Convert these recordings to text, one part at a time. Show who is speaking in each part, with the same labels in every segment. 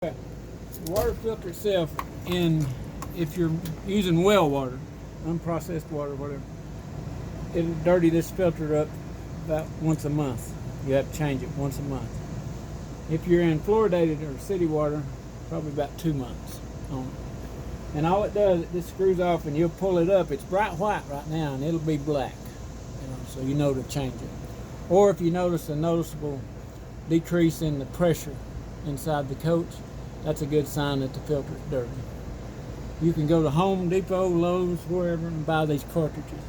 Speaker 1: The water filter itself, if you're using well water, unprocessed water, whatever, it'll dirty this filter up about once a month. You have to change it once a month. If you're in fluoridated or city water, probably about 2 months on it. And all it does, it just screws off and you'll pull it up. It's bright white right now and it'll be black, so you know to change it. Or if you notice a noticeable decrease in the pressure inside the coach, that's a good sign that the filter is dirty. You can go to Home Depot, Lowe's, wherever, and buy these cartridges.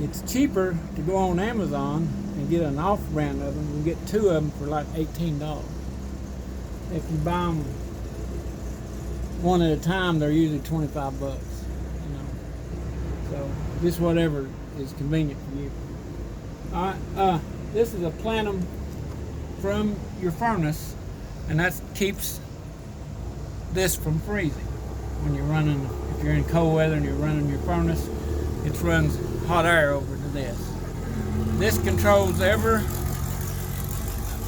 Speaker 1: It's cheaper to go on Amazon and get an off-brand of them. You can get 2 of them for like $18. If you buy them one at a time, they're usually 25 bucks. So just whatever is convenient for you. All right, this is a plenum from your furnace, and that keeps this from freezing. When you're running, if you're in cold weather and you're running your furnace, it runs hot air over to this. This controls every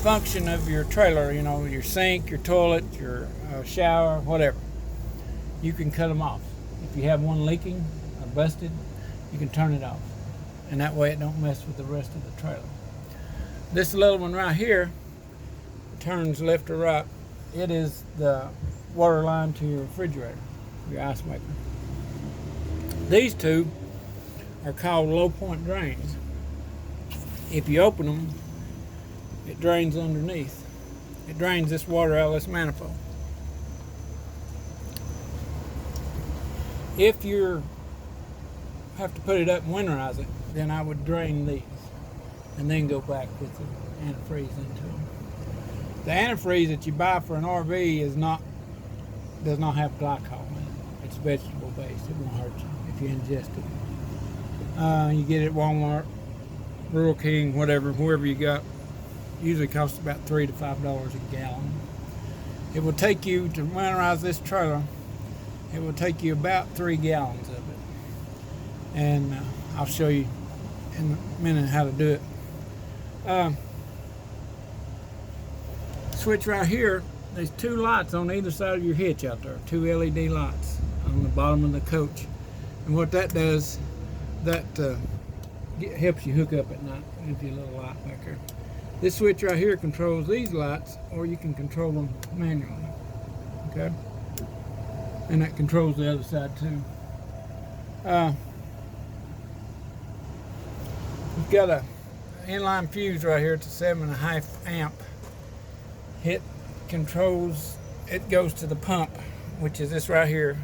Speaker 1: function of your trailer, your sink, your toilet, your shower, whatever. You can cut them off. If you have one leaking or busted, you can turn it off. And that way it don't mess with the rest of the trailer. This little one right here turns left or right. It is the water line to your refrigerator, your ice maker. These two are called low point drains. If you open them, it drains underneath. It drains this water out of this manifold. If you have to put it up and winterize it, then I would drain these and then go back with the antifreeze into them. The antifreeze that you buy for an RV does not have glycol in it. It's vegetable based. It won't hurt you if you ingest it. You get it at Walmart, Rural King, wherever you got. Usually costs about $3 to $5 a gallon. It will take you to winterize this trailer. It will take you about 3 gallons of it, and I'll show you in a minute how to do it. Switch right here. There's 2 lights on either side of your hitch out there, 2 LED lights on the bottom of the coach. And what that does, that helps you hook up at night. Gives you a little light back there. This switch right here controls these lights, or you can control them manually. Okay? And that controls the other side too. We've got a inline fuse right here. It's a 7.5 amp. It controls, it goes to the pump, which is this right here.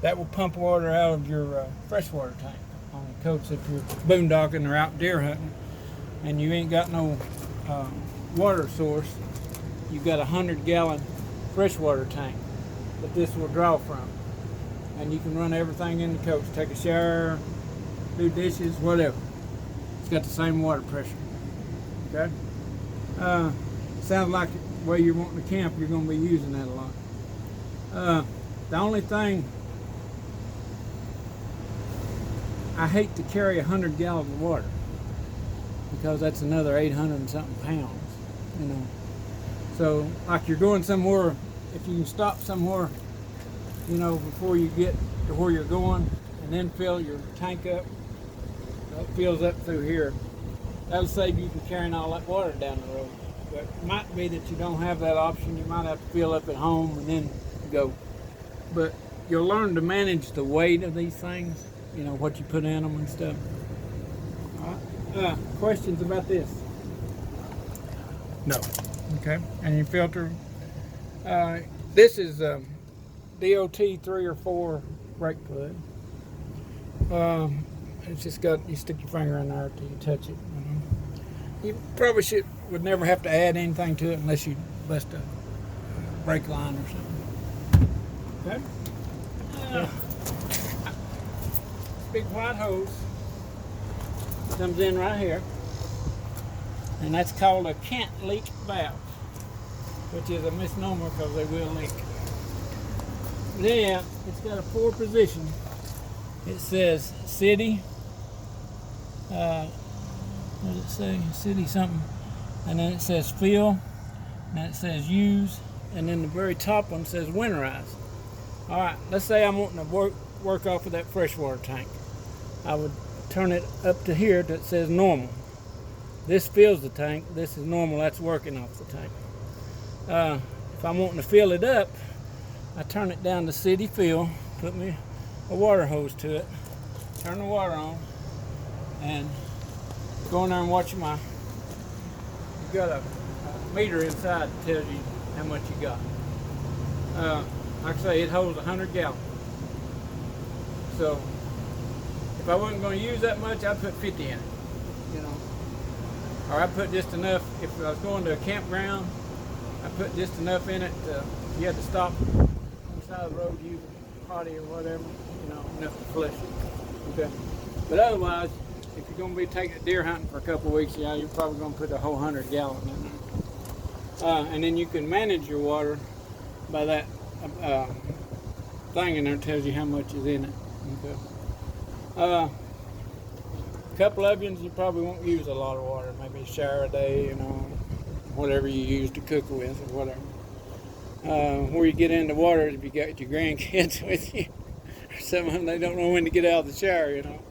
Speaker 1: That will pump water out of your freshwater tank on the coach if you're boondocking or out deer hunting and you ain't got no water source. You've got a 100-gallon freshwater tank that this will draw from, and you can run everything in the coach. Take a shower, do dishes, whatever. It's got the same water pressure. Okay. Sounds like where you're wanting to camp, you're going to be using that a lot. The only thing, I hate to carry 100 gallons of water because that's another 800 and something pounds, So like you're going somewhere, if you can stop somewhere, before you get to where you're going and then fill your tank up, it fills up through here. That'll save you from carrying all that water down the road. But it might be that you don't have that option. You might have to fill up at home and then go. But you'll learn to manage the weight of these things, what you put in them and stuff. All right. Questions about this? No. Okay. And your filter. This is DOT 3 or 4 brake plug. It's just got, you stick your finger in there till you touch it. You probably would never have to add anything to it unless you bust a brake line or something. Okay. Big white hose comes in right here, and that's called a can't leak valve, which is a misnomer because they will leak. Then it's got a 4 position. It says city. What does it say? City something. And then it says fill. And then it says use and then the very top one says winterize. All right, let's say I'm wanting to work off of that freshwater tank. I would turn it up to here that says normal. This fills the tank. This is normal. That's working off the tank. If I'm wanting to fill it up, I turn it down to city fill, put me a water hose to it, turn the water on, and go in there and watch my. You've got a meter inside that tells you how much you got. Like I say, it holds 100 gallons. So if I wasn't going to use that much, I'd put 50 in it, you know. Or I put just enough. If I was going to a campground, I put just enough in it. You had to stop on the side of the road, use a potty or whatever, you know, enough to flush it. Okay. But otherwise, if you're going to be taking deer hunting for a couple of weeks, yeah, you're probably going to put a whole 100 gallon in there. And then you can manage your water by that thing in there tells you how much is in it. Okay. A couple of you probably won't use a lot of water, maybe a shower a day, you know, whatever you use to cook with or whatever. Where you get into water is if you got your grandkids with you. Some of them, they don't know when to get out of the shower, you know.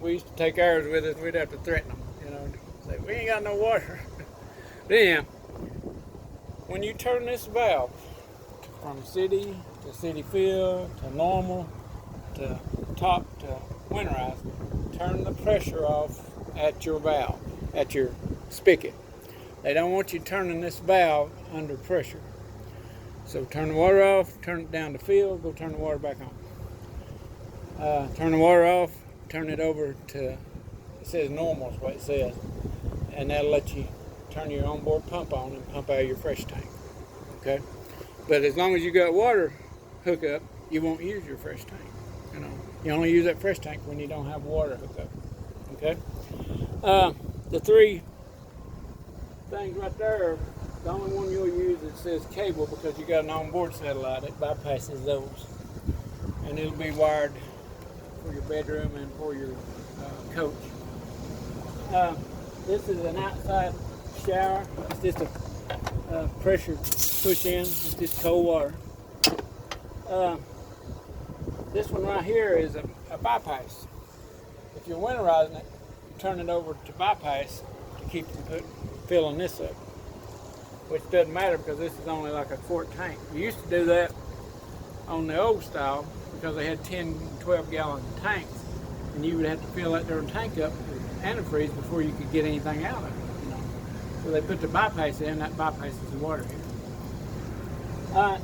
Speaker 1: We used to take ours with us, we'd have to threaten them, you know, say, we ain't got no water. But anyhow, when you turn this valve from city to city fill to normal to top to winterize, turn the pressure off at your valve, at your spigot. They don't want you turning this valve under pressure. So turn the water off, turn it down to fill, go turn the water back on. Turn the water off, turn it over to, it says normal is what it says, and that'll let you turn your onboard pump on and pump out of your fresh tank. Okay? But as long as you got water hookup, you won't use your fresh tank. You know, you only use that fresh tank when you don't have water hookup. Okay? The three things right there, the only one you'll use that says cable because you got an onboard satellite, it bypasses those. And it'll be wired for your bedroom and for your coach. This is an outside shower. It's just a pressure push in. It's just cold water. This one right here is a bypass. If you're winterizing it, you turn it over to bypass to keep from filling this up, which doesn't matter because this is only like a quart tank. We used to do that on the old style because they had 10, 12 gallon tanks, and you would have to fill that darn tank up with antifreeze before you could get anything out of it. You know? So they put the bypass in, that bypasses the water here.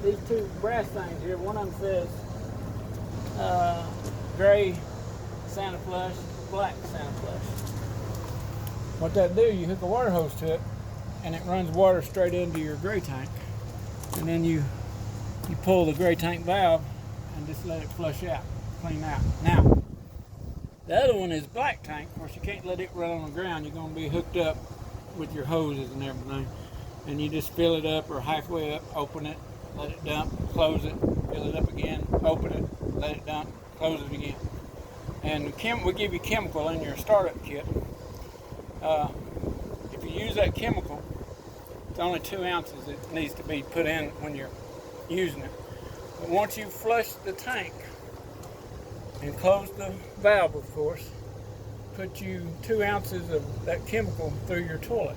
Speaker 1: These two brass things here, one of them says gray Santa Flush, black Santa Flush. What that do, you hook a water hose to it, and it runs water straight into your gray tank, and then you pull the gray tank valve and just let it flush out, clean out. Now, the other one is black tank. Of course, you can't let it run on the ground. You're going to be hooked up with your hoses and everything, and you just fill it up or halfway up, open it, let it dump, close it, fill it up again, open it, let it dump, close it again. And we give you chemical in your startup kit. If you use that chemical, it's only 2 ounces that needs to be put in when you're using it. But once you flush the tank and close the valve, of course, put you 2 ounces of that chemical through your toilet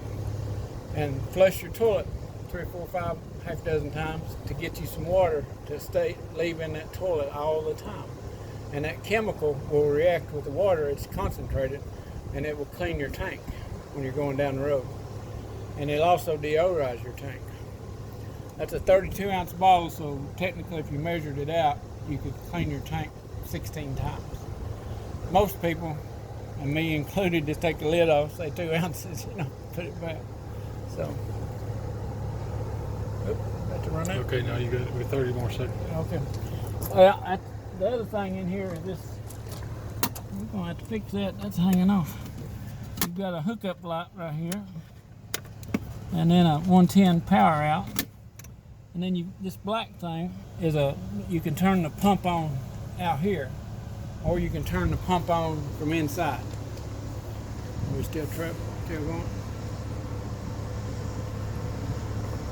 Speaker 1: and flush your toilet 3 or 4 or 5, half dozen times to get you some water to leave in that toilet all the time. And that chemical will react with the water. It's concentrated, and it will clean your tank when you're going down the road. And it'll also deodorize your tank. That's a 32 ounce bottle, so technically if you measured it out, you could clean your tank 16 times. Most people, and me included, just take the lid off, say 2 ounces, you know, put it back. So, got to run out.
Speaker 2: Okay, now you got 30 more seconds.
Speaker 1: Okay. Well, the other thing in here is this. We're gonna have to fix that. That's hanging off. You've got a hookup light right here, and then a 110 power out, and then this black thing is you can turn the pump on out here, or you can turn the pump on from inside. Are we still going?